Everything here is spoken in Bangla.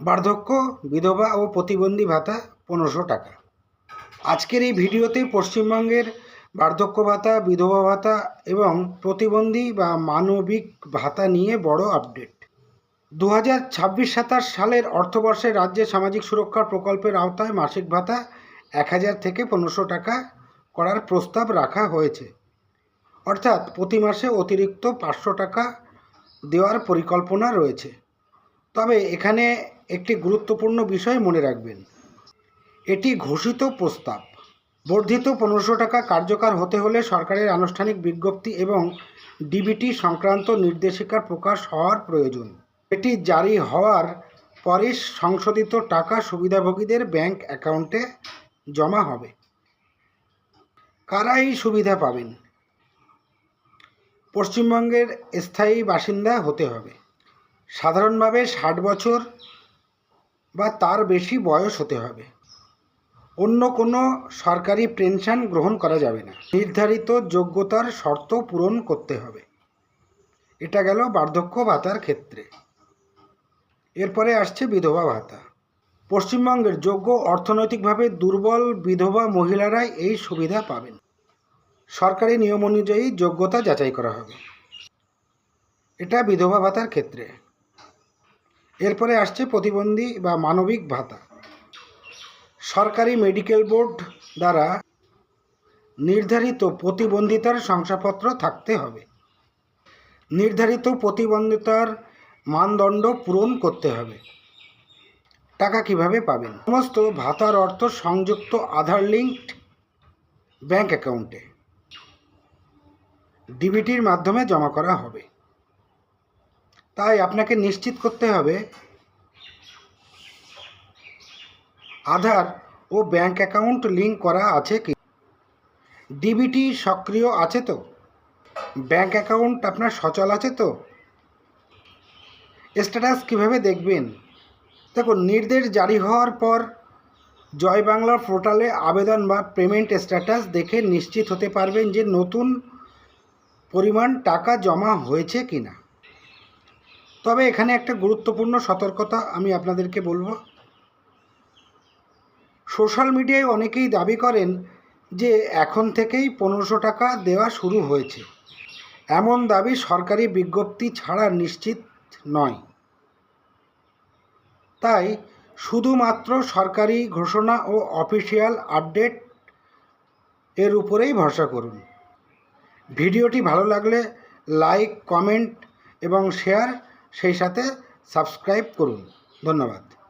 বার্ধক্য, বিধবা ও প্রতিবন্ধী ভাতা 1500 টাকা। আজকের এই ভিডিওতে পশ্চিমবঙ্গের বার্ধক্য ভাতা, বিধবা ভাতা এবং প্রতিবন্ধী বা মানবিক ভাতা নিয়ে বড় আপডেট। 2026-27 সালের অর্থবর্ষে রাজ্যে সামাজিক সুরক্ষা প্রকল্পের আওতায় মাসিক ভাতা 1000 থেকে 1500 টাকা করার প্রস্তাব রাখা হয়েছে। অর্থাৎ প্রতি মাসে অতিরিক্ত 500 টাকা দেওয়ার পরিকল্পনা রয়েছে। তবে এখানে একটি গুরুত্বপূর্ণ বিষয় মনে রাখবেন, এটি ঘোষিত প্রস্তাব। বর্ধিত 1500 টাকা কার্যকর হতে হলে সরকারের আনুষ্ঠানিক বিজ্ঞপ্তি এবং ডিবিটি সংক্রান্ত নির্দেশিকা প্রকাশ হওয়ার প্রয়োজন। এটি জারি হওয়ার পরই সংশোধিত টাকা সুবিধাভোগীদের ব্যাংক অ্যাকাউন্টে জমা হবে। কারা এই সুবিধা পাবেন? পশ্চিমবঙ্গের স্থায়ী বাসিন্দা হতে হবে। সাধারণভাবে 60 বছর বা তার বেশি বয়স হতে হবে। অন্য কোনো সরকারি পেনশন গ্রহণ করা যাবে না। নির্ধারিত যোগ্যতার শর্ত পূরণ করতে হবে। এটা গেল বার্ধক্য ভাতার ক্ষেত্রে। এরপরে আসছে বিধবা ভাতা। পশ্চিমবঙ্গের যোগ্য, অর্থনৈতিকভাবে দুর্বল বিধবা মহিলারাই এই সুবিধা পাবেন। সরকারি নিয়ম অনুযায়ী যোগ্যতা যাচাই করা হবে। এটা বিধবা ভাতার ক্ষেত্রে। এরপরে আসছে প্রতিবন্ধী বা মানবিক ভাতা। সরকারি মেডিকেল বোর্ড দ্বারা নির্ধারিত প্রতিবন্ধিতার শংসাপত্র থাকতে হবে। নির্ধারিত প্রতিবন্ধিতার মানদণ্ড পূরণ করতে হবে। টাকা কিভাবে পাবেন? সমস্ত ভাতার অর্থ সংযুক্ত আধার লিঙ্কড ব্যাংক অ্যাকাউন্টে ডিবিটির মাধ্যমে জমা করা হবে। তাই আপনাকে নিশ্চিত করতে হবে আধার ও ব্যাংক অ্যাকাউন্ট লিঙ্ক করা আছে কি, ডিবিটি সক্রিয় আছে তো, ব্যাংক অ্যাকাউন্ট আপনার সচল আছে তো। স্ট্যাটাস কিভাবে দেখবেন? দেখুন, নির্দেশ জারি হওয়ার পর জয় বাংলা পোর্টালে আবেদন বা পেমেন্ট স্ট্যাটাস দেখে নিশ্চিত হতে পারবেন যে নতুন পরিমাণ টাকা জমা হয়েছে কি না। তবে এখানে একটা গুরুত্বপূর্ণ সতর্কতা আমি আপনাদেরকে বলবো। সোশ্যাল মিডিয়ায় অনেকেই দাবি করেন যে এখন থেকেই 1500 টাকা দেওয়া শুরু হয়েছে। এমন দাবি সরকারি বিজ্ঞপ্তি ছাড়া নিশ্চিত নয়। তাই শুধুমাত্র সরকারি ঘোষণা ও অফিসিয়াল আপডেট এর উপরেই ভরসা করুন। ভিডিওটি ভালো লাগলে লাইক, কমেন্ট এবং শেয়ার, সেই সাথে সাবস্ক্রাইব করুন। ধন্যবাদ।